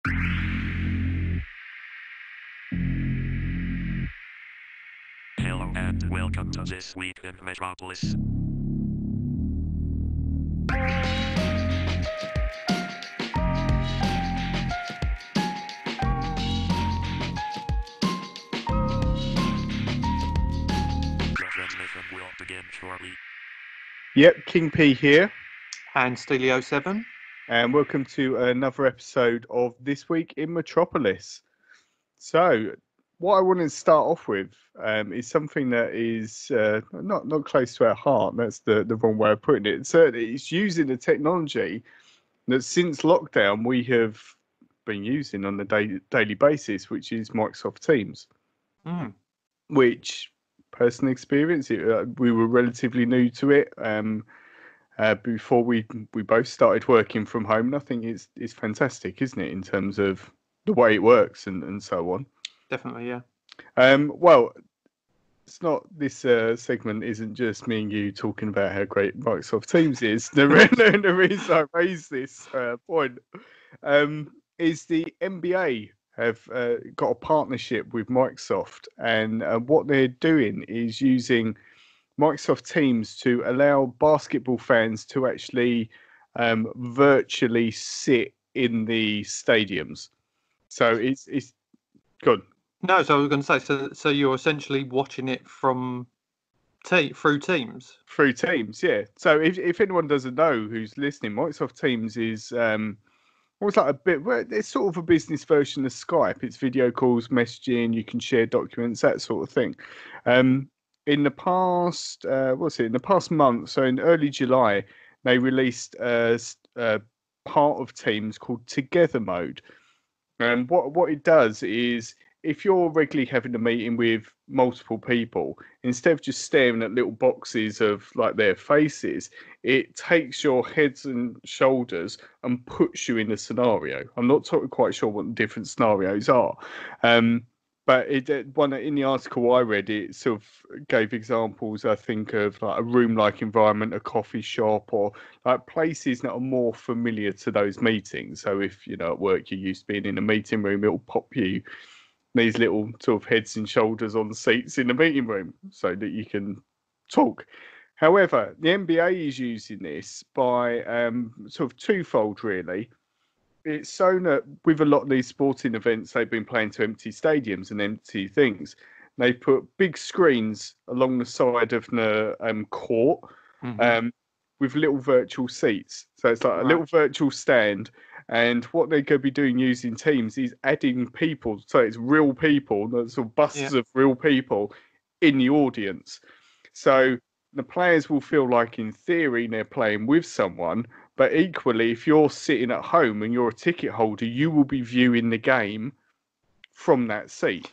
Hello and welcome to This Week in Metropolis. The transmission will begin shortly. Yep, King P here, And S3E7. and welcome to another episode of This Week in Metropolis. So, what I want to start off with is something that is not close to our heart. That's the wrong way of putting it. Certainly, it's using the technology that since lockdown we have been using on a daily basis, which is Microsoft Teams. Which, personal experience, we were relatively new to it. Before we both started working from home, and I think it's fantastic, isn't it, in terms of the way it works and so on. Definitely, yeah. Well, it's not this segment isn't just me and you talking about how great Microsoft Teams is. The reason I raised this point is the NBA have got a partnership with Microsoft, and what they're doing is using Microsoft Teams to allow basketball fans to actually virtually sit in the stadiums. So it's good. No, so I was going to say, so you're essentially watching it from through Teams. Through Teams, yeah. So if anyone doesn't know who's listening, Microsoft Teams is almost like it's sort of a business version of Skype. It's video calls, messaging, you can share documents, that sort of thing. In the past, in the past month, so in early July, they released a part of Teams called Together Mode. And what it does is, if you're regularly having a meeting with multiple people, instead of just staring at little boxes of like their faces, it takes your heads and shoulders and puts you in a scenario. I'm not quite sure what the different scenarios are. But in the article I read, it sort of gave examples, I think, of like a room-like environment, a coffee shop, or like places that are more familiar to those meetings. So if, at work you're used to being in a meeting room, it'll pop you these little sort of heads and shoulders on seats in the meeting room so that you can talk. However, the NBA is using this by sort of twofold, really. It's so that with a lot of these sporting events, they've been playing to empty stadiums and empty things. They put big screens along the side of the court with little virtual seats. So it's like a little virtual stand. And what they're going to be doing using Teams is adding people. So it's real people, sort of busts of real people in the audience. So the players will feel like, in theory, they're playing with someone. But equally, if you're sitting at home and you're a ticket holder, you will be viewing the game from that seat.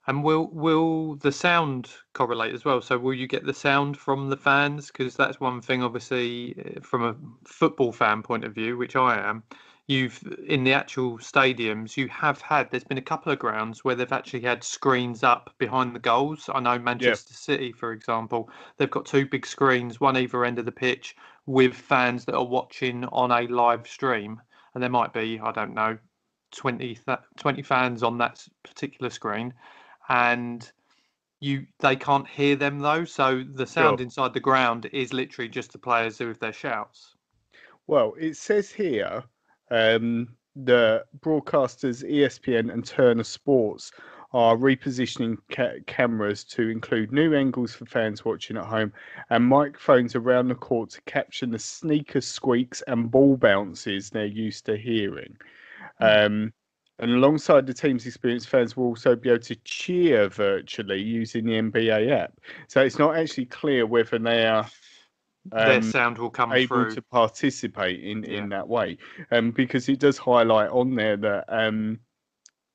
And will the sound correlate as well? So will you get the sound from the fans? Because that's one thing, obviously, from a football fan point of view, which I am. In the actual stadiums, there's been a couple of grounds where they've actually had screens up behind the goals. I know Manchester City, for example, they've got two big screens, one either end of the pitch, with fans that are watching on a live stream. And there might be, I don't know, 20 fans on that particular screen. And they can't hear them, though. So the sound inside the ground is literally just the players with their shouts. Well, it says here, the broadcasters ESPN and Turner Sports are repositioning cameras to include new angles for fans watching at home and microphones around the court to capture the sneaker squeaks and ball bounces they're used to hearing. And alongside the Teams experience, fans will also be able to cheer virtually using the NBA app. So it's not actually clear whether they are their sound will come able through to participate in that way, because it does highlight on there that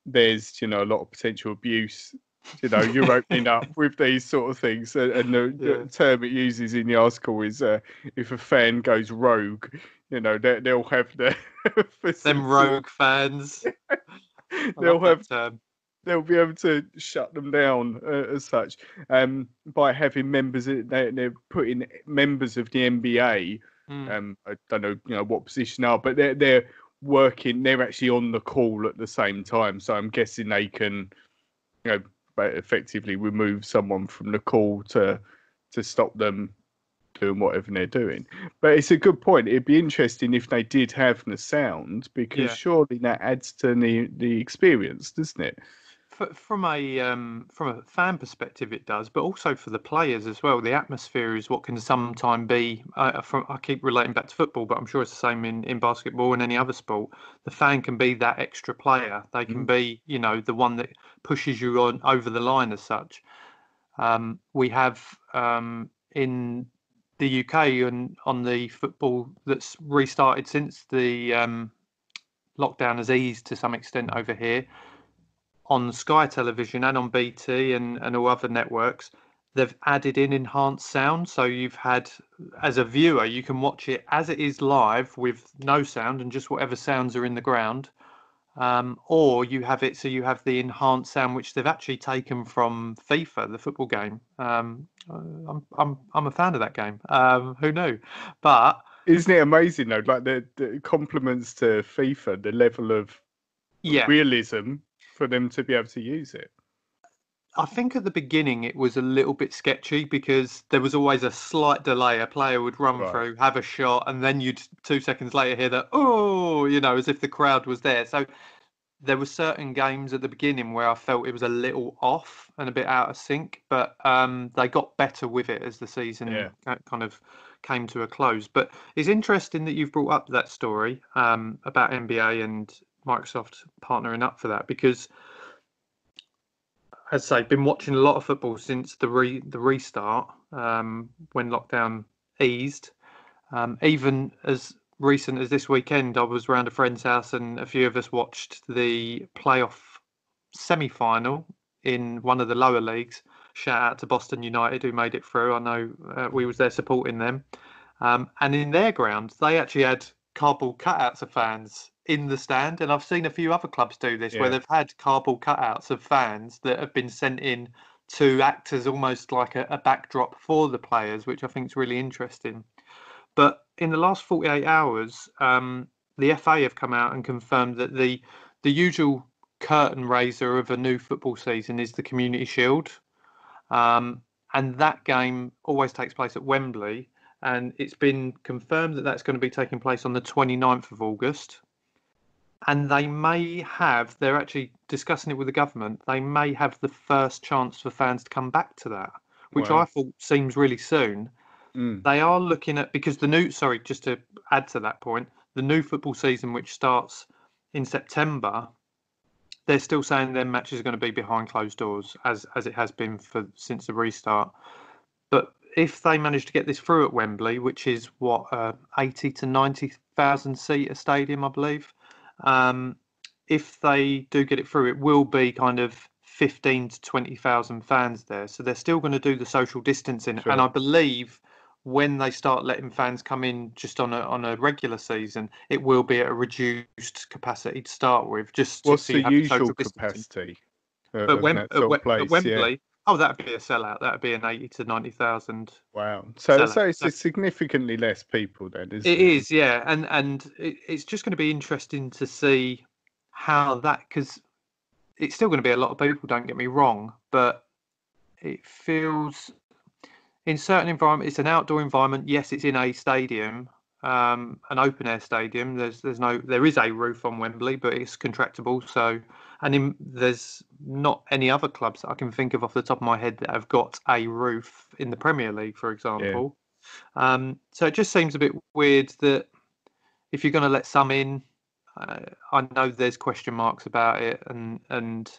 there's a lot of potential abuse. You're opening up with these sort of things, and the term it uses in the article is if a fan goes rogue, they'll have them rogue fans. They'll have term. They'll be able to shut them down as such by having members. They're putting members of the NBA. I don't know, what position are, but they're working. They're actually on the call at the same time, so I'm guessing they can, effectively remove someone from the call to stop them doing whatever they're doing. But it's a good point. It'd be interesting if they did have the sound, because surely that adds to the experience, doesn't it? From a fan perspective, it does, but also for the players as well. The atmosphere is what can sometimes be. I keep relating back to football, but I'm sure it's the same in basketball and any other sport. The fan can be that extra player. They can be, the one that pushes you on over the line as such. We have in the UK and on the football that's restarted since the lockdown has eased to some extent over here. On Sky Television and on BT and all other networks, they've added in enhanced sound. So you've had, as a viewer, you can watch it as it is live with no sound and just whatever sounds are in the ground. Or you have it so you have the enhanced sound, which they've actually taken from FIFA, the football game. I'm a fan of that game. Who knew? But isn't it amazing though? Like the compliments to FIFA, the level of realism for them to be able to use it. I think at the beginning it was a little bit sketchy because there was always a slight delay. A player would run through, have a shot, and then you'd 2 seconds later hear that, as if the crowd was there. So there were certain games at the beginning where I felt it was a little off and a bit out of sync, but they got better with it as the season kind of came to a close. But it's interesting that you've brought up that story about NBA and Microsoft partnering up for that, because as I say, been watching a lot of football since the restart when lockdown eased. Even as recent as this weekend, I was around a friend's house and a few of us watched the playoff semi-final in one of the lower leagues. Shout out to Boston United who made it through. I know we was there supporting them. And in their ground, they actually had cardboard cutouts of fans in the stand, and I've seen a few other clubs do this where they've had cardboard cutouts of fans that have been sent in to act as almost like a backdrop for the players, which I think is really interesting. But in the last 48 hours, the FA have come out and confirmed that the usual curtain raiser of a new football season is the Community Shield, and that game always takes place at Wembley, and it's been confirmed that that's going to be taking place on the 29th of August. And they're actually discussing it with the government, they may have the first chance for fans to come back to that, which I thought seems really soon. They are looking at, because just to add to that point, the new football season, which starts in September, they're still saying their matches are going to be behind closed doors, as it has been since the restart. But if they manage to get this through at Wembley, which is 80 to 90,000 seat a stadium, I believe. If they do get it through, it will be kind of 15 to 20,000 fans there. So they're still going to do the social distancing. Sure. And I believe when they start letting fans come in just on a regular season, it will be at a reduced capacity to start with. What's the usual capacity? At Wembley, that'd be a sellout. That'd be an 80 to 90,000. Wow. So it's significantly less people then, isn't it? It is, yeah. And it's just going to be interesting to see how that, because it's still going to be a lot of people, don't get me wrong, but it feels in certain environments, it's an outdoor environment. Yes, it's in a stadium, an open air stadium. There is a roof on Wembley, but it's contractable. So, there's not any other clubs that I can think of off the top of my head that have got a roof in the Premier League, for example. Yeah. So it just seems a bit weird that if you're going to let some in, I know there's question marks about it, and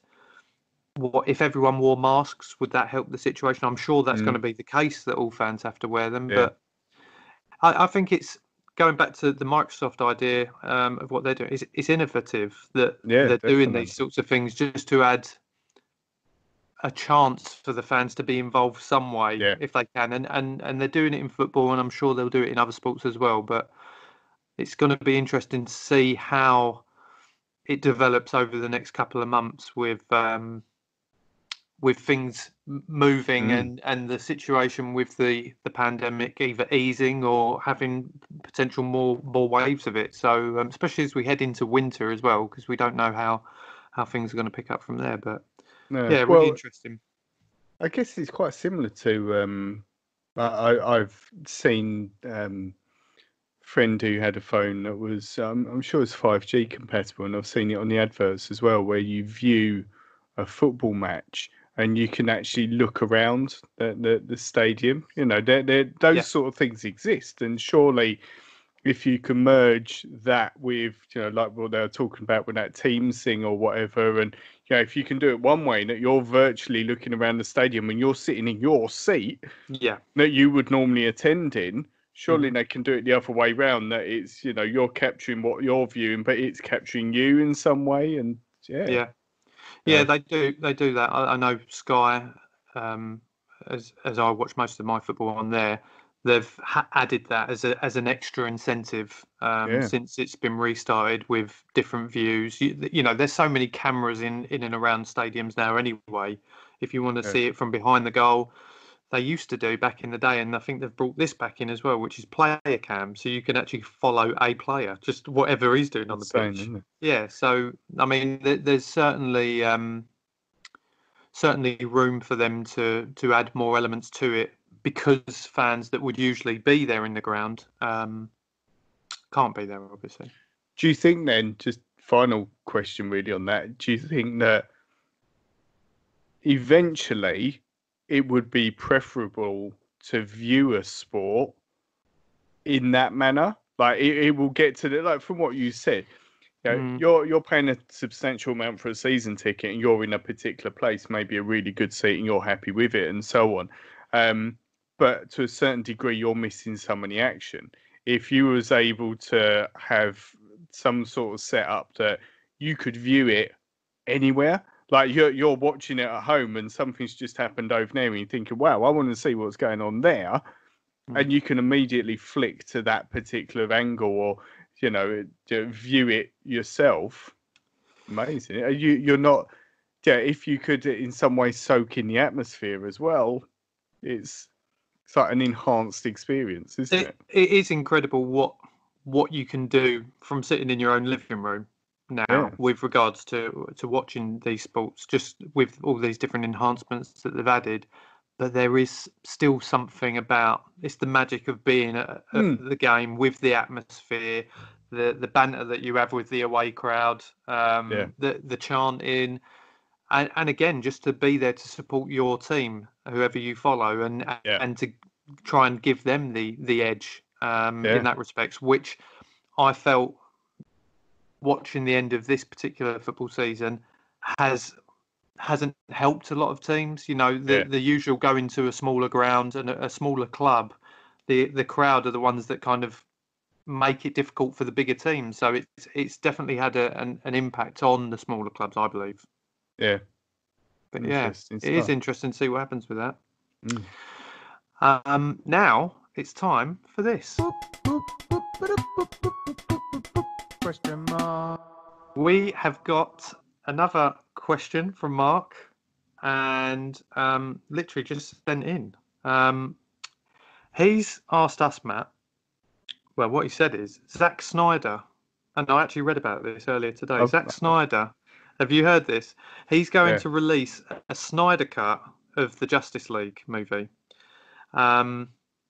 what if everyone wore masks? Would that help the situation? I'm sure that's going to be the case, that all fans have to wear them. Yeah. But I think it's going back to the Microsoft idea of what they're doing. It's innovative that they're doing these sorts of things just to add a chance for the fans to be involved some way if they can. And they're doing it in football, and I'm sure they'll do it in other sports as well. But it's going to be interesting to see how it develops over the next couple of months with with things moving and the situation with the pandemic either easing or having potential more waves of it. So especially as we head into winter as well, because we don't know how things are going to pick up from there. But yeah, really interesting. I guess it's quite similar to I've seen friend who had a phone that was I'm sure it's 5G compatible, and I've seen it on the adverts as well, where you view a football match and you can actually look around the stadium. You know, those sort of things exist, and surely if you can merge that with, you know, like what they were talking about with that Teams thing or whatever, and you know, if you can do it one way that you're virtually looking around the stadium and you're sitting in your seat that you would normally attend in, surely they can do it the other way round, that it's, you know, you're capturing what you're viewing, but it's capturing you in some way. And they do that. I know Sky, as I watch most of my football on there, they've added that as an extra incentive since it's been restarted with different views. You know, there's so many cameras in and around stadiums now anyway. If you want to see it from behind the goal, they used to do back in the day, and I think they've brought this back in as well, which is player cam, so you can actually follow a player, just whatever he's doing on the pitch. Yeah, so I mean, there's certainly room for them to add more elements to it, because fans that would usually be there in the ground can't be there, obviously. Do you think then, just final question really on that, do you think that eventually it would be preferable to view a sport in that manner? Like it will get to the, like from what you said, you know, you're paying a substantial amount for a season ticket and you're in a particular place, maybe a really good seat, and you're happy with it and so on. But to a certain degree, you're missing some of the action. If you was able to have some sort of setup that you could view it anywhere, like you're watching it at home and something's just happened over there and you're thinking, wow, I want to see what's going on there. And you can immediately flick to that particular angle, or, you know, view it yourself. Amazing. You're not, if you could in some way soak in the atmosphere as well, it's like an enhanced experience, isn't it? It is incredible what you can do from sitting in your own living room now with regards to watching these sports, just with all these different enhancements that they've added. But there is still something about, it's the magic of being at the game with the atmosphere, the banter that you have with the away crowd, the chanting, and again, just to be there to support your team, whoever you follow, and to try and give them the edge in that respect, which I felt watching the end of this particular football season hasn't helped a lot of teams. You know, the usual going to a smaller ground and a smaller club, the crowd are the ones that kind of make it difficult for the bigger teams. So it's definitely had an impact on the smaller clubs, I believe. Yeah. But it is interesting to see what happens with that. Now it's time for this. Question mark. We have got another question from Mark, and literally just sent in. He's asked us, Matt. Well, what he said is Zack Snyder, and I actually read about this earlier today. Zack Snyder, have you heard this? He's going to release a Snyder cut of the Justice League movie,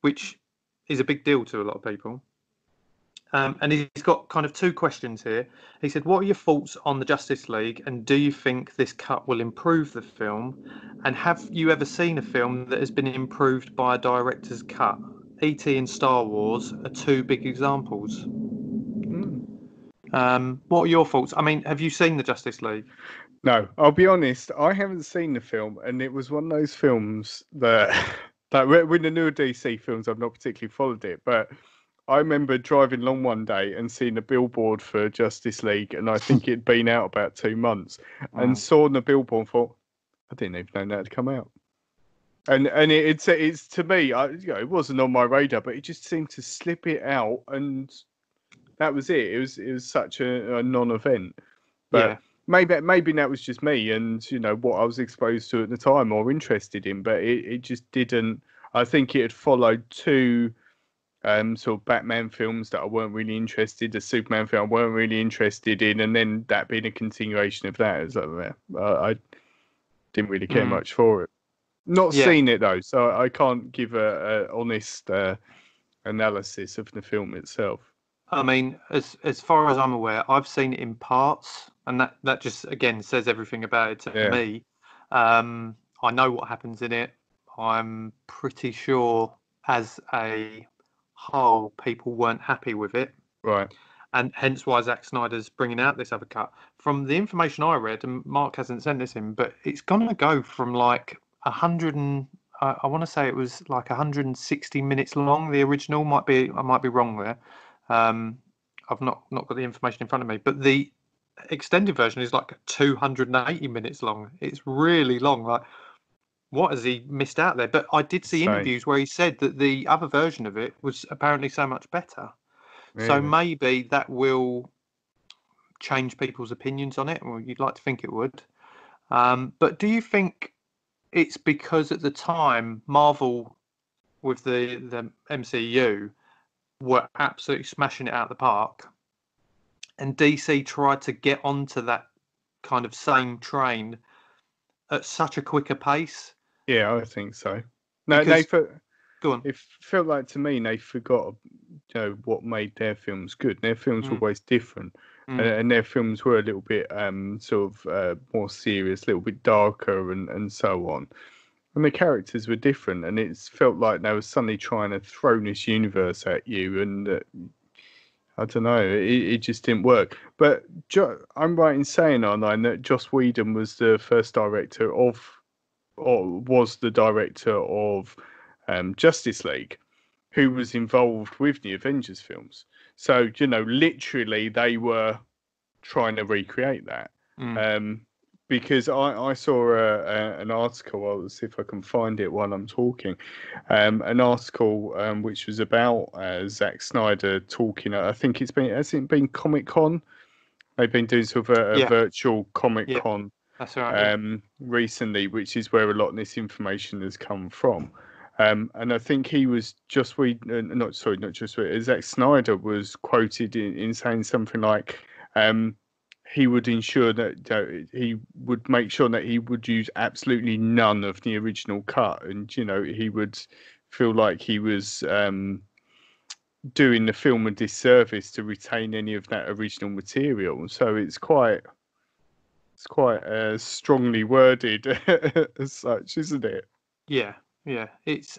which is a big deal to a lot of people. And he's got kind of two questions here. He said, what are your thoughts on the Justice League, and do you think this cut will improve the film? And have you ever seen a film that has been improved by a director's cut? E.T. and Star Wars are two big examples. What are your thoughts? I mean, have you seen the Justice League? No, I'll be honest, I haven't seen the film, and it was one of those films that with the newer DC films, I've not particularly followed it, but I remember driving along one day and seeing a billboard for Justice League, and I think it'd been out about 2 months, and saw the billboard and thought, I didn't even know that had come out. And it's to me, you know, it wasn't on my radar, but it just seemed to slip it out, and that was it. It was such a non-event. But maybe that was just me and what I was exposed to at the time or interested in, but it just didn't. I think it had followed two sort of Batman films that I weren't really interested, a Superman film I weren't really interested in, and then that being a continuation of that, as I didn't really care much for it. Not seen it though, so I can't give a honest analysis of the film itself. I mean, as far as I'm aware, I've seen it in parts, and that just again says everything about it to me. I know what happens in it. I'm pretty sure, as a whole, people weren't happy with it, right? And hence why Zack Snyder's bringing out this other cut. From the information I read, and Mark hasn't sent this in, but it's gonna go from like 100 and I want to say it was like 160 minutes long. The original I might be wrong there. I've not got the information in front of me, but the extended version is like 280 minutes long. It's really long. Like, what has he missed out there? But I did see interviews where he said that the other version of it was apparently so much better. Really? So maybe that will change people's opinions on it. Well, you'd like to think it would. But do you think it's because at the time Marvel with the MCU were absolutely smashing it out of the park, and DC tried to get onto that kind of same train at such a quicker pace? Yeah, I think so. No, go on. It felt like to me they forgot, what made their films good. Their films were always different, and their films were a little bit sort of more serious, a little bit darker, and so on. And the characters were different, and it felt like they were suddenly trying to throw this universe at you, and I don't know, it just didn't work. But I'm right in saying, aren't I, that Joss Whedon was the first director of, or was the director of Justice League, who was involved with the Avengers films. So, literally they were trying to recreate that. Because I saw an article, I'll see if I can find it while I'm talking, an article which was about Zack Snyder talking, I think has it been Comic-Con? They've been doing sort of a virtual Comic-Con that's right, recently, which is where a lot of this information has come from. And I think he was Zack Snyder was quoted in saying something like, he would ensure that he would make sure that he would use absolutely none of the original cut, and he would feel like he was doing the film a disservice to retain any of that original material. So it's quite strongly worded as such, isn't it? Yeah. It's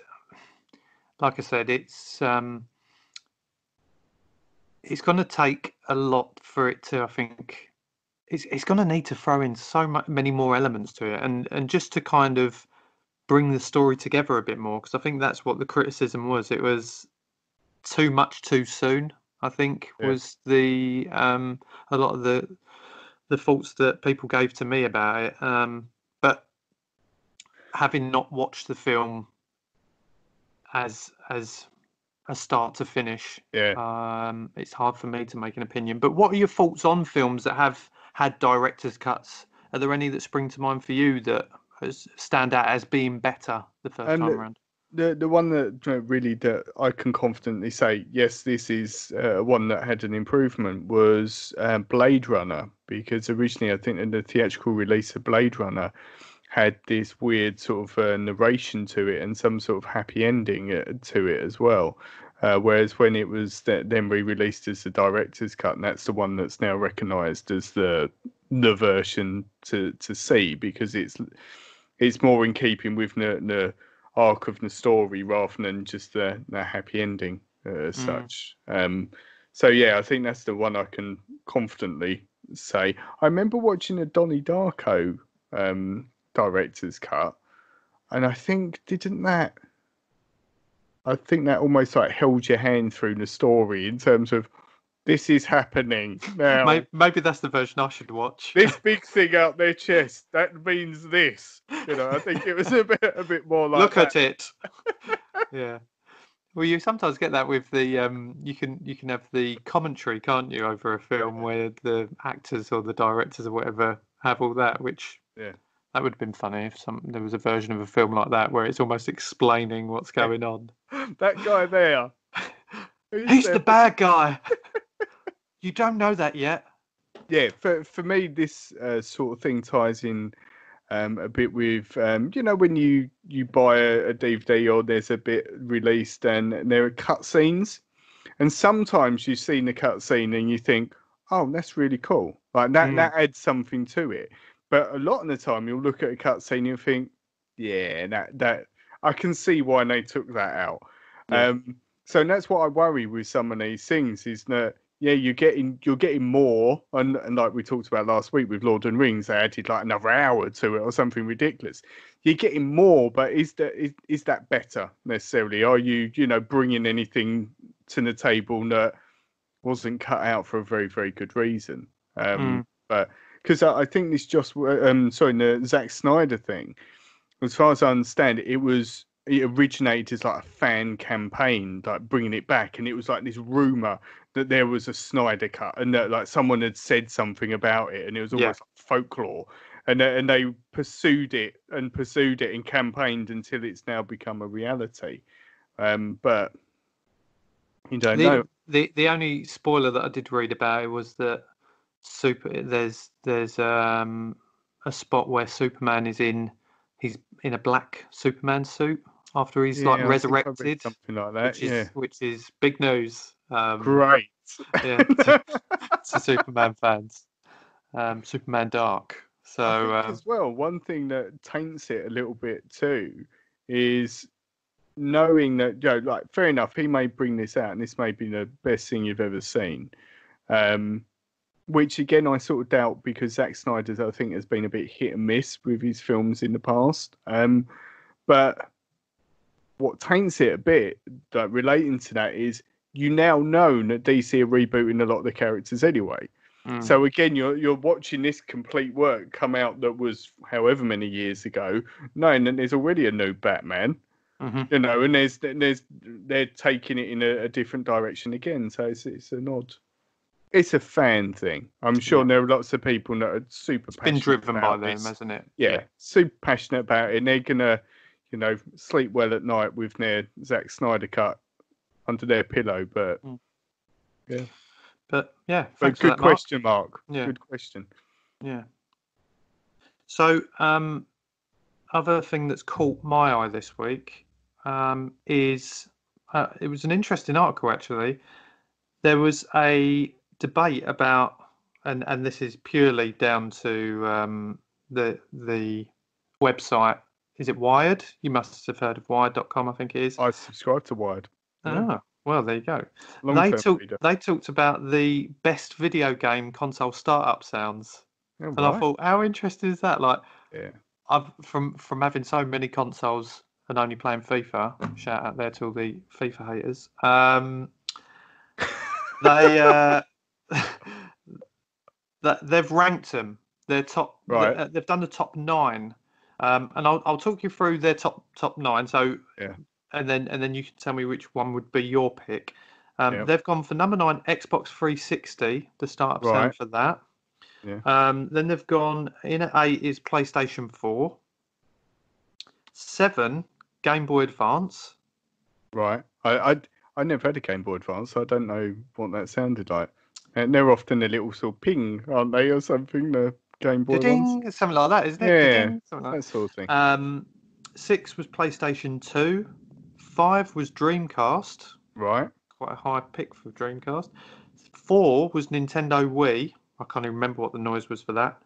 like I said, it's going to take a lot for it to, I think. It's going to need to throw in many more elements to it, and just to kind of bring the story together a bit more, because I think that's what the criticism was. It was too much too soon, I think, was the a lot of the faults that people gave to me about it. But having not watched the film as a start to finish, it's hard for me to make an opinion. But what are your thoughts on films that have had director's cuts? Are there any that spring to mind for you that stand out as being better the first time around? The one that really that I can confidently say, yes, this is one that had an improvement was Blade Runner, because originally I think in the theatrical release of Blade Runner had this weird sort of narration to it and some sort of happy ending to it as well. Whereas when it was then re-released as the director's cut, and that's the one that's now recognised as the version to see, because it's more in keeping with the arc of the story rather than just the happy ending as such. So yeah, I think that's the one I can confidently say. I remember watching a Donnie Darko director's cut, and I think that almost like held your hand through the story in terms of, this is happening now. Maybe that's the version I should watch. This big thing out their chest, that means this. I think it was a bit more like look at it. Yeah. Well, you sometimes get that with the you can have the commentary, can't you, over a film where the actors or the directors or whatever have all that, which Yeah. that would have been funny if there was a version of a film like that where it's almost explaining what's going on. That guy there. He's the bad guy. You don't know that yet. Yeah, for me, this sort of thing ties in a bit with when you buy a DVD or there's a bit released and there are cutscenes, and sometimes you've seen the cutscene and you think, oh, that's really cool, like that adds something to it. But a lot of the time you'll look at a cutscene and think, yeah, that I can see why they took that out. Yeah. So that's what I worry with some of these things is that. Yeah, you're getting more, and like we talked about last week with Lord of the Rings, they added like another hour to it or something ridiculous. You're getting more, but is that better necessarily? Are you bringing anything to the table that wasn't cut out for a very, very good reason? But because I think this the Zack Snyder thing, as far as I understand it, it originated as like a fan campaign, like bringing it back, and it was like this rumor that there was a Snyder cut, and that like someone had said something about it, and it was almost like folklore, and they pursued it and campaigned until it's now become a reality. But you don't know. The only spoiler that I did read about it was that there's a spot where Superman he's in a black Superman suit after he's like resurrected, something like that. which is big news. Great. Yeah, to Superman fans. Superman Dark. So I think as well, one thing that taints it a little bit too is knowing that like fair enough, he may bring this out, and this may be the best thing you've ever seen. Which again, I sort of doubt, because Zack Snyder's, I think, has been a bit hit and miss with his films in the past. But what taints it a bit, like, relating to that, is you now know that DC are rebooting a lot of the characters anyway. So again, you're watching this complete work come out that was however many years ago, knowing that there's already a new Batman. And they're taking it in a different direction again. So it's an odd. It's a fan thing. I'm sure there are lots of people that are super passionate. It's been driven by them, this. hasn't it? Yeah, super passionate about it. And they're gonna, sleep well at night with their Zack Snyder cut under their pillow. But yeah, but yeah, but good question, Mark. Yeah, good question. Yeah. So, other thing that's caught my eye this week is it was an interesting article actually. There was a debate about, and this is purely down to the website. Is it Wired? You must have heard of Wired.com, I think it is. I subscribe to Wired. Yeah. Well, there you go. They talked about the best video game console startup sounds, and I thought, how interesting is that? Like, I've from having so many consoles and only playing FIFA. Shout out there to all the FIFA haters. They've ranked them. They're top. Right. They've done the top 9, and I'll talk you through their top 9. So and then you can tell me which one would be your pick. They've gone for number 9, Xbox 360, the startup sound for that. Yeah. Then they've gone in at 8 is PlayStation 4. 7, Game Boy Advance. Right. I never had a Game Boy Advance, so I don't know what that sounded like. And they're often a little sort of ping, aren't they, or something? The Game Boy ones. Something like that, isn't it? Yeah, that sort of thing. 6 was PlayStation 2. 5 was Dreamcast. Right. Quite a high pick for Dreamcast. 4 was Nintendo Wii. I can't even remember what the noise was for that.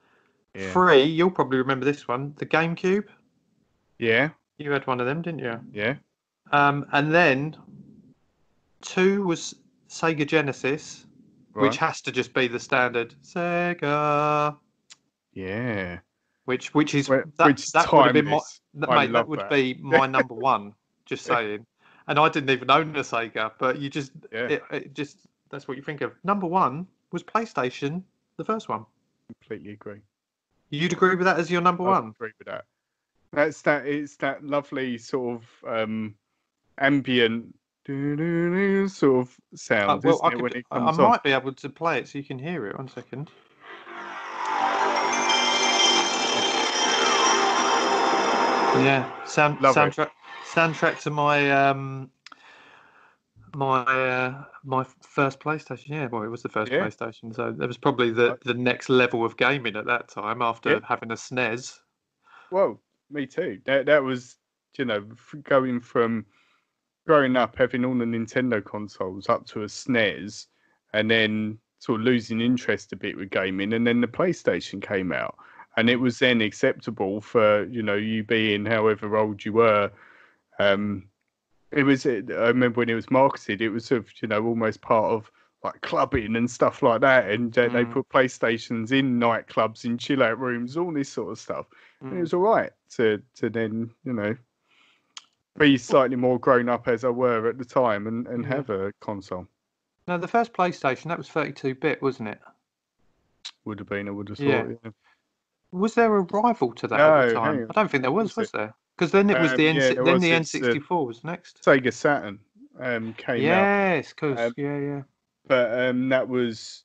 Yeah. 3, you'll probably remember this one, the GameCube. Yeah. You had one of them, didn't you? Yeah. And then 2 was Sega Genesis, which has to just be the standard Sega. Yeah. Which that would have been that would be my number 1. Just saying. And I didn't even own a Sega, but you just it just that's what you think of. Number 1 was PlayStation, the first one. Completely agree. You'd agree with that as your number 1? I agree with that. It's that lovely sort of ambient sort of sound. I might be able to play it so you can hear it. 1 second. Yeah, Love it. soundtrack to my my first PlayStation. Yeah, well, it was the first Yeah. PlayStation, so that was probably the next level of gaming at that time after Yeah. having a SNES. Well, me too. That was, going from growing up having all the Nintendo consoles up to a SNES, and then sort of losing interest a bit with gaming, and then the PlayStation came out, and it was then acceptable for you being however old you were. It was. I remember when it was marketed, it was sort of almost part of like clubbing and stuff like that, and they put PlayStations in nightclubs, in chill out rooms, all this sort of stuff, and it was all right to then be slightly more grown up as I were at the time and have a console. No, the first PlayStation, that was 32-bit, wasn't it? Would have been, I would have Yeah. thought. Yeah. Was there a rival to that No, at the hang time? on. I don't think there was Was there? Because then it was the yeah, there then was. the It's N64 was next. Sega Saturn came out. Yes, because yeah. But that was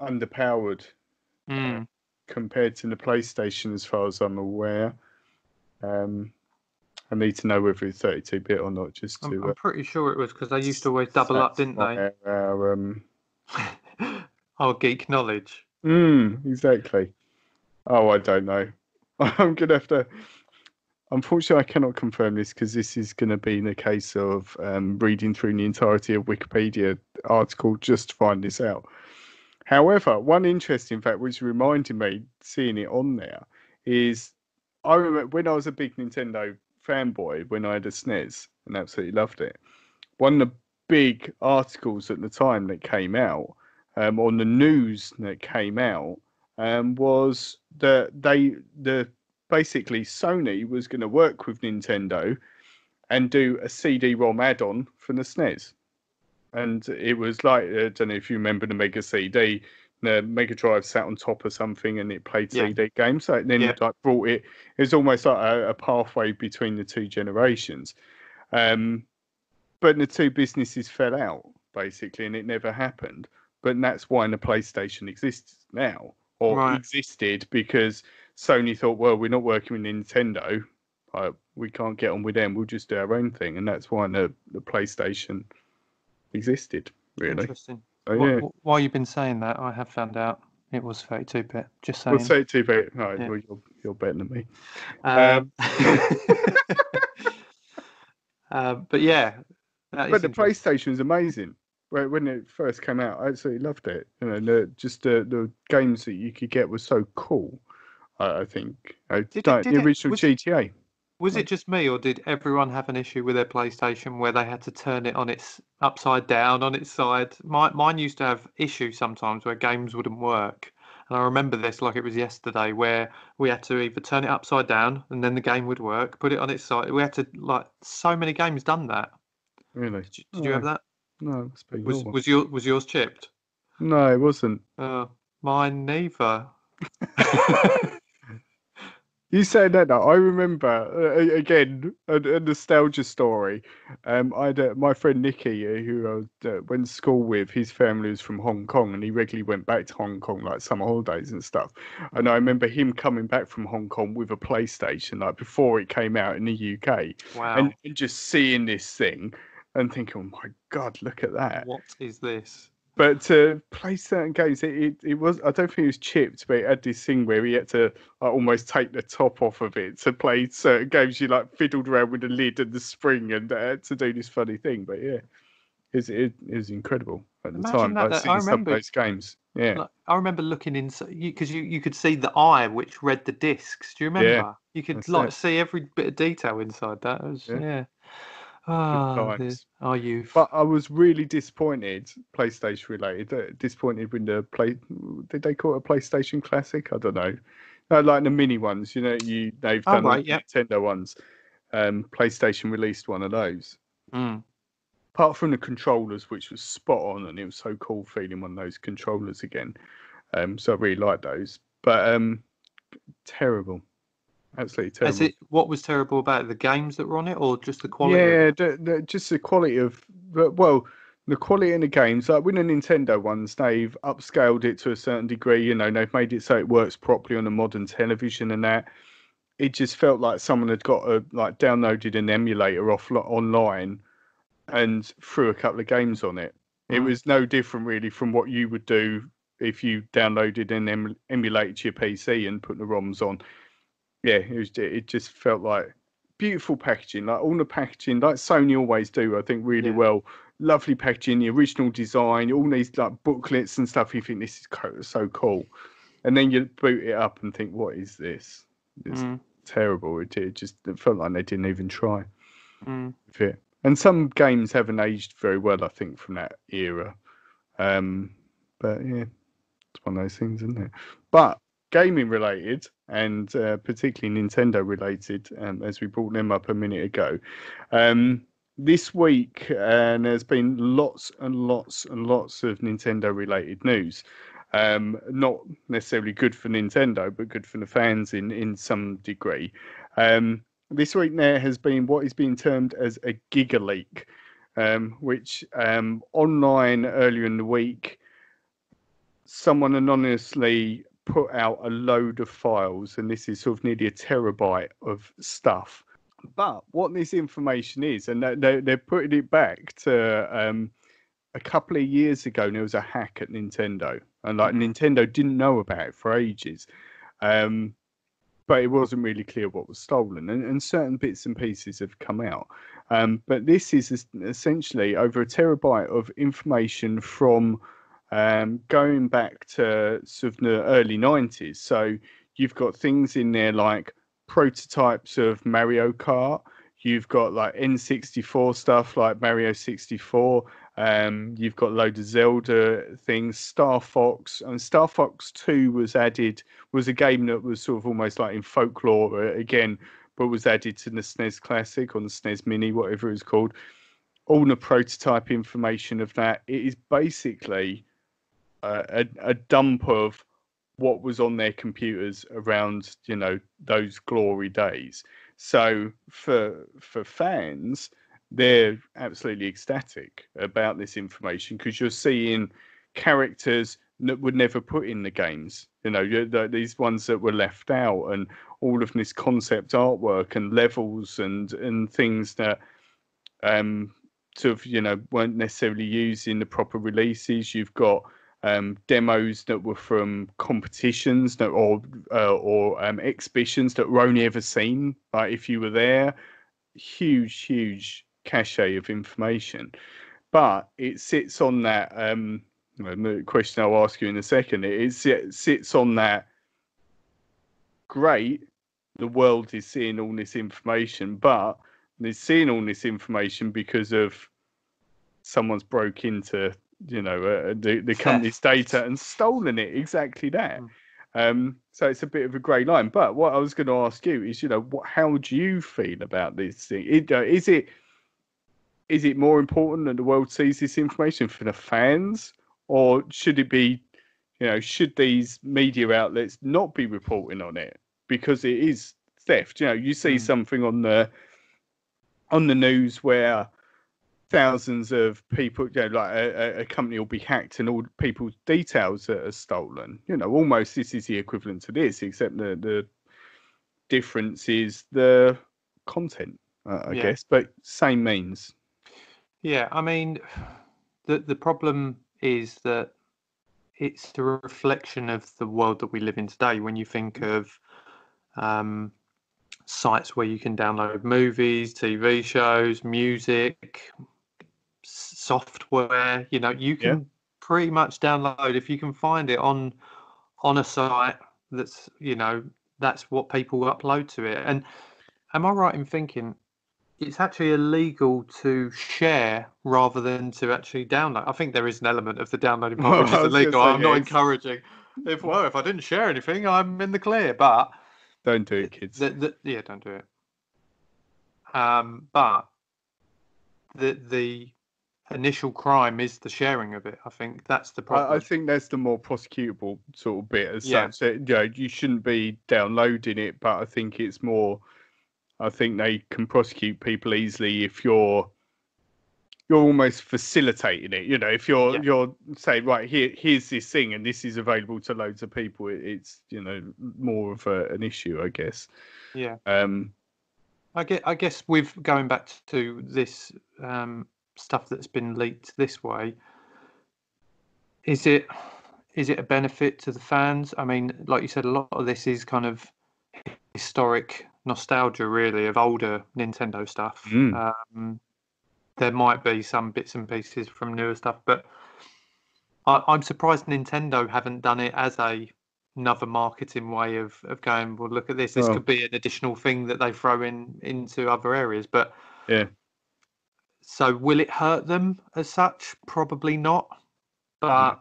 underpowered Mm. compared to the PlayStation, as far as I'm aware. I need to know whether it's 32-bit or not, just to. I'm pretty sure it was because they used to always double up, didn't they? Our geek knowledge. Exactly. Oh, I don't know. I'm gonna have to. Unfortunately, I cannot confirm this because this is going to be in a case of reading through the entirety of Wikipedia article just to find this out. However, one interesting fact which reminded me, seeing it on there, is I remember when I was a big Nintendo fanboy, when I had a SNES and absolutely loved it. One of the big articles at the time that came out, on the news that came out, was that basically Sony was going to work with Nintendo and do a CD-ROM add-on for the SNES. And it was like, I don't know if you remember the Mega CD, the Mega Drive sat on top of something and it played CD games. So it then like brought it was almost like a pathway between the two generations. But the two businesses fell out, basically, and it never happened. But that's why the PlayStation exists now, or existed, because Sony thought, well, we're not working with Nintendo. We can't get on with them. We'll just do our own thing. And that's why the PlayStation existed, really. Interesting. So, while you've been saying that, I have found out it was 32-bit. Just saying. Well, 32-bit. Right, well, you're better than me. But yeah. But the PlayStation was amazing. When it first came out, I absolutely loved it. The games that you could get were so cool. I think the original GTA. Was it just me, or did everyone have an issue with their PlayStation where they had to turn it on its upside down on its side? Mine used to have issues sometimes where games wouldn't work. And I remember this like it was yesterday, where we had to either turn it upside down and then the game would work, put it on its side. We had to, like, so many games done that. Really? Did you have that? No, was yours chipped? No, it wasn't. Mine neither. You said that. I remember again a nostalgia story. I had my friend Nicky, who I went to school with. His family was from Hong Kong, and he regularly went back to Hong Kong, like summer holidays and stuff. And I remember him coming back from Hong Kong with a PlayStation, like before it came out in the UK. Wow! And just seeing this thing and thinking, "Oh my God, look at that! What is this?" But to play certain games, it was, I don't think it was chipped, but it had this thing where he had to almost take the top off of it to play certain games. You like fiddled around with the lid and the spring and to do this funny thing. But yeah, it was incredible at the time. Like seeing some of those games. Yeah. Like, I remember looking inside, because you could see the eye which read the discs. Do you remember? Yeah, you could see every bit of detail inside that. It was, our youth. But I was really disappointed, PlayStation related. Disappointed when did they call it a PlayStation Classic? I don't know. No, like the mini ones. They've done Nintendo ones. PlayStation released one of those. Apart from the controllers, which was spot on, and it was so cool feeling one of those controllers again. So I really liked those. But terrible. Absolutely terrible. What was terrible about it? The games that were on it, or just the quality? Yeah, just the quality of, the quality in the games. Like with the Nintendo ones, they've upscaled it to a certain degree. They've made it so it works properly on a modern television and that. it just felt like someone had got downloaded an emulator online and threw a couple of games on it. It was no different really from what you would do if you downloaded and emulated to your PC and put the ROMs on. Yeah, it just felt like beautiful packaging, like all the packaging, like Sony always do, I think, really well. Lovely packaging, the original design, all these like booklets and stuff. You think this is so cool, and then you boot it up and think, what is this? It's terrible. It felt like they didn't even try with it. And some games haven't aged very well, I think, from that era. But yeah, it's one of those things, isn't it? But gaming related, and particularly Nintendo related, as we brought them up a minute ago. This week, there's been lots and lots and lots of Nintendo related news. Not necessarily good for Nintendo, but good for the fans in some degree. This week there has been what is being termed as a Giga leak, which online earlier in the week, someone anonymously put out a load of files, and this is sort of nearly a terabyte of stuff. But what this information is, and they're putting it back to a couple of years ago, there was a hack at Nintendo, and Nintendo didn't know about it for ages. But it wasn't really clear what was stolen, and certain bits and pieces have come out. But this is essentially over a terabyte of information from going back to sort of the early 90s. So you've got things in there like prototypes of Mario Kart. You've got like N64 stuff like Mario 64. You've got a load of Zelda things, Star Fox, and Star Fox 2 was a game that was sort of almost like in folklore again, but was added to the SNES Classic or the SNES Mini, whatever it's called. All the prototype information of that. It is basically a dump of what was on their computers around, those glory days. So for fans, they're absolutely ecstatic about this information because you're seeing characters that would never put in the games. These ones that were left out, and all of this concept artwork and levels and things that weren't necessarily used in the proper releases. You've got demos that were from competitions or exhibitions that were only ever seen, like if you were there. Huge cache of information, but it sits on that the question I'll ask you in a second. It sits on that. Great, the world is seeing all this information, but they're seeing all this information because of someone's broke into the company's data and stolen it. Exactly that. So it's a bit of a grey line. But what I was going to ask you is, how do you feel about this thing? Is it more important that the world sees this information for the fans, or should it be, should these media outlets not be reporting on it because it is theft? You see something on the news where thousands of people, like a company will be hacked and all people's details are stolen. Almost this is the equivalent to this, except the difference is the content, I guess, but same means. Yeah, I mean, the problem is that it's a reflection of the world that we live in today. When you think of sites where you can download movies, TV shows, music, software, you can pretty much download, if you can find it on a site that's, that's what people upload to it. And am I right in thinking it's actually illegal to share rather than to actually download? I think there is an element of the downloading part which is illegal. I'm not encouraging. If I didn't share anything, I'm in the clear. But don't do it, kids. Don't do it. But the initial crime is the sharing of it. I think that's the problem. I think that's the more prosecutable sort of bit as such. You shouldn't be downloading it, but I think it's more. I think they can prosecute people easily if you're you're almost facilitating it. You know, if you're Yeah. you're saying, right, here's this thing and this is available to loads of people, it's more of an issue, I guess. Yeah. Um, I guess with going back to this stuff that's been leaked this way, is it a benefit to the fans? I mean, like you said, a lot of this is kind of historic nostalgia, really, of older Nintendo stuff. There might be some bits and pieces from newer stuff, but I'm surprised Nintendo haven't done it as another marketing way of going, well, look at this. This could be an additional thing that they throw into other areas. But yeah. so will it hurt them as such? Probably not. But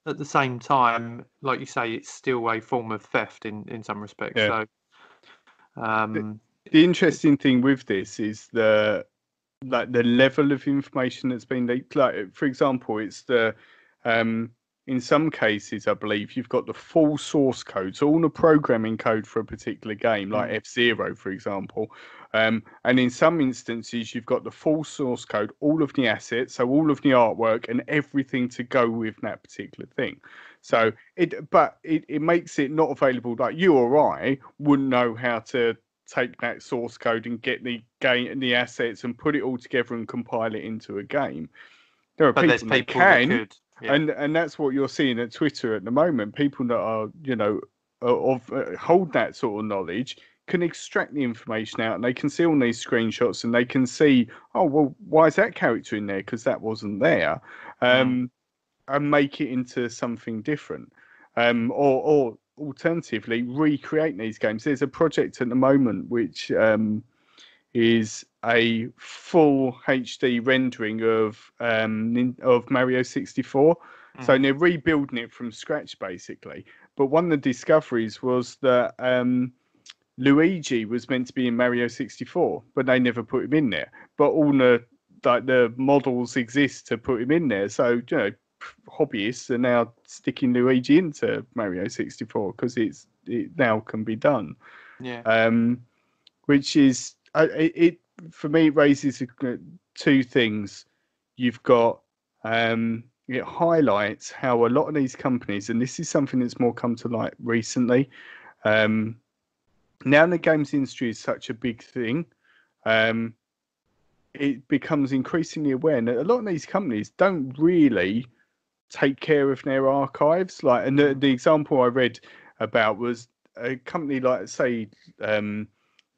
at the same time, like you say, it's still a form of theft in some respects. Yeah. So the interesting thing with this is the level of information that's been leaked. Like, for example, it's the in some cases, I believe you've got the full source code, so all the programming code for a particular game, like F-Zero, for example. And in some instances, you've got the full source code, all of the assets, so all of the artwork and everything to go with that particular thing. So it makes it not available. Like, you or I wouldn't know how to take that source code and get the game and the assets and put it all together and compile it into a game. There are but there's people that people that can, could. Yeah. and that's what you're seeing at Twitter at the moment. People that are hold that sort of knowledge can extract the information out, and they can see all these screenshots, and they can see, oh well, why is that character in there? Because that wasn't there, and make it into something different, or alternatively recreate these games. There's a project at the moment which is a full HD rendering of Mario 64. So they're rebuilding it from scratch, basically. But one of the discoveries was that Luigi was meant to be in Mario 64, but they never put him in there. But all the models exist to put him in there. So, hobbyists are now sticking Luigi into Mario 64 because it now can be done. Yeah. Which is it for me. It raises two things. You've got it highlights how a lot of these companies, and this is something that's more come to light recently. Now the games industry is such a big thing. It becomes increasingly aware that a lot of these companies don't really take care of their archives. Like, and the example I read about was a company like, say,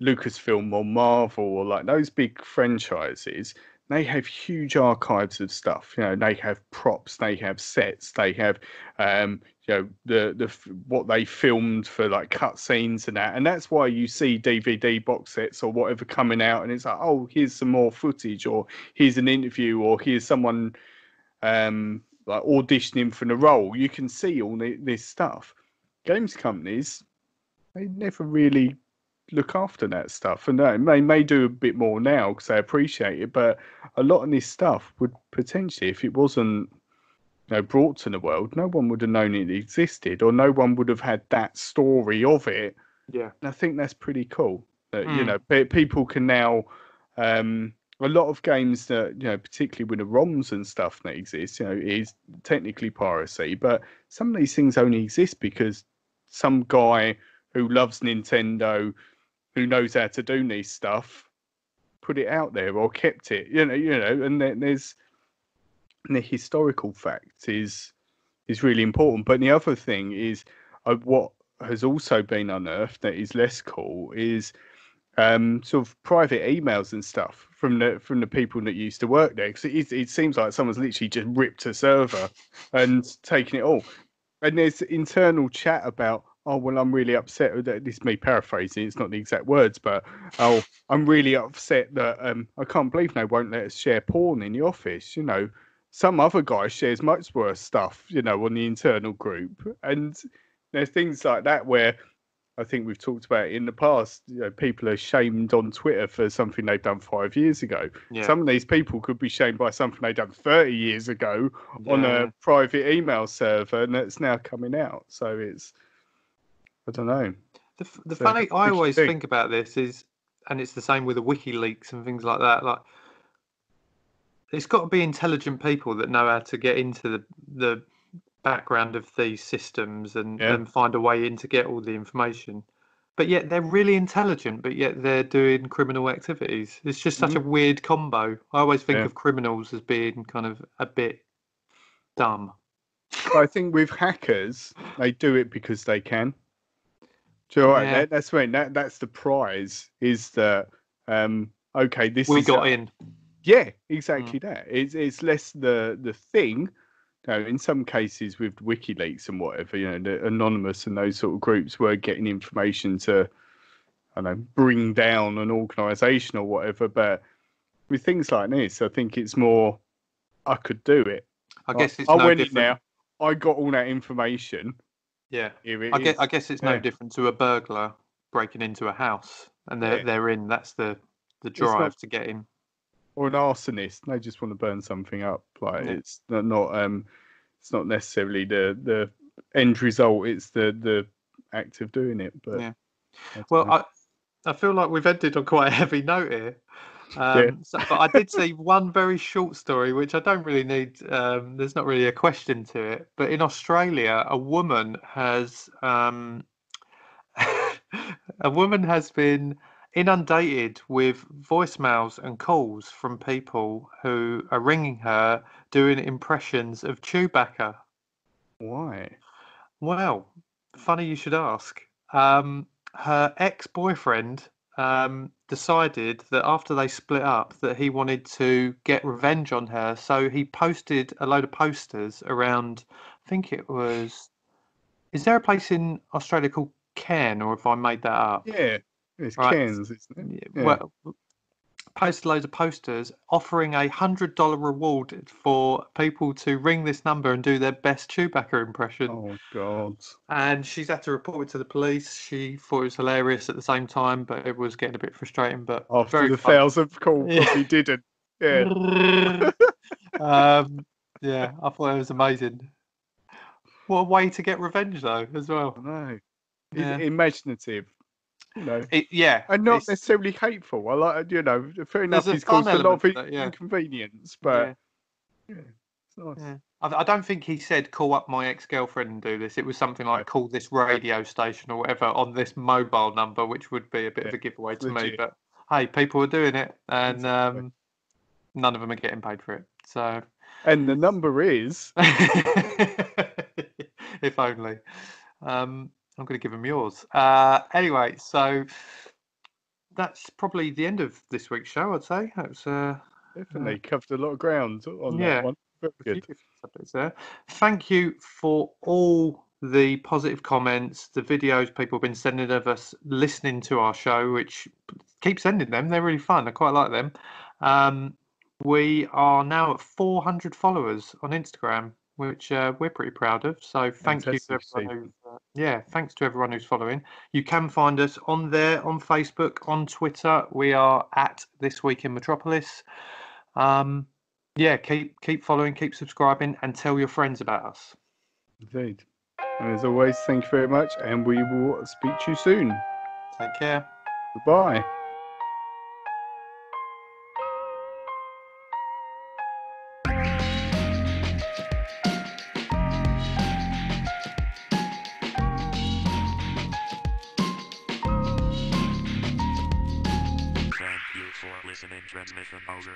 Lucasfilm or Marvel, or like those big franchises. They have huge archives of stuff. They have props, they have sets, they have the what they filmed for like cutscenes and that's why you see DVD box sets or whatever coming out, and it's like, oh, here's some more footage, or here's an interview, or here's someone like auditioning for the role. You can see all this stuff. Games companies, they never really look after that stuff, and they may do a bit more now because they appreciate it. But a lot of this stuff would potentially, if it wasn't brought to the world, no one would have known it existed, or no one would have had that story of it. Yeah, and I think that's pretty cool. That people can now. A lot of games that, particularly with the ROMs and stuff that exist, is technically piracy, but some of these things only exist because some guy who loves Nintendo, who knows how to do this stuff, put it out there or kept it, and then there's the historical fact is really important. But the other thing is what has also been unearthed that is less cool is sort of private emails and stuff from the people that used to work there, because it seems like someone's literally just ripped a server and taken it all. And there's internal chat about, oh well, I'm really upset with that. This is me paraphrasing, it's not the exact words, but oh, I'm really upset that I can't believe they won't let us share porn in the office. Some other guy shares much worse stuff, on the internal group. And there's things like that where I think we've talked about it in the past. People are shamed on Twitter for something they've done 5 years ago. yeah. Some of these people could be shamed by something they've done 30 years ago on a private email server, and it's now coming out. So it's, I don't know. The funny, I always think about this is, and it's the same with the WikiLeaks and things like that. Like, it's got to be intelligent people that know how to get into the background of these systems and find a way in to get all the information. But yet they're really intelligent, but yet they're doing criminal activities. It's just such a weird combo. I always think of criminals as being kind of a bit dumb. I think with hackers, they do it because they can. Do you know what? That's when that's the prize. Is that okay? We got in. Yeah, exactly that. It's less the thing. In some cases with WikiLeaks and whatever, the Anonymous and those sort of groups were getting information to, I don't know, bring down an organisation or whatever. But with things like this, I think it's more, I could do it. I guess it's I no went different. in now. I got all that information. Yeah, Here it I is. guess it's no different to a burglar breaking into a house and they're in. That's the drive to get in. Or an arsonist, they just want to burn something up. Like it's not necessarily the end result. It's the act of doing it. But well, I feel like we've ended on quite a heavy note here. But I did see one very short story, which I don't really need. There's not really a question to it. But in Australia, a woman has been inundated with voicemails and calls from people who are ringing her doing impressions of Chewbacca. Why? Well, funny you should ask. Her ex-boyfriend decided that after they split up that he wanted to get revenge on her, so he posted a load of posters around, I think it was, is there a place in Australia called Cairn, or if I made that up? Yeah, it's Cairns, isn't it? Yeah. Well, posted loads of posters offering $100 reward for people to ring this number and do their best Chewbacca impression. Oh God! And she's had to report it to the police. She thought it was hilarious at the same time, but it was getting a bit frustrating. But after the 1,000th call, probably didn't. Yeah. Yeah, I thought it was amazing. What a way to get revenge, though, as well. I know. It's imaginative. And not necessarily hateful. I like, fair enough. He's caused a lot of inconvenience, but it's nice. Yeah. I don't think he said call up my ex-girlfriend and do this. It was something like call this radio station or whatever on this mobile number, which would be a bit of a giveaway to me. But hey, people are doing it, and none of them are getting paid for it. So, and the number is, if only. I'm going to give them yours. Anyway, so that's probably the end of this week's show, I'd say. That's definitely covered a lot of ground on that one. Very good. There. Thank you for all the positive comments, the videos people have been sending of us listening to our show, which keep sending them. They're really fun. I quite like them. We are now at 400 followers on Instagram, which we're pretty proud of. So thank you to everyone thanks to everyone who's following. You can find us on there, on Facebook, on Twitter. We are at This Week in Metropolis. Keep following, keep subscribing, and tell your friends about us. Indeed. And as always, thank you very much, and we will speak to you soon. Take care. Goodbye. Listening transmission over.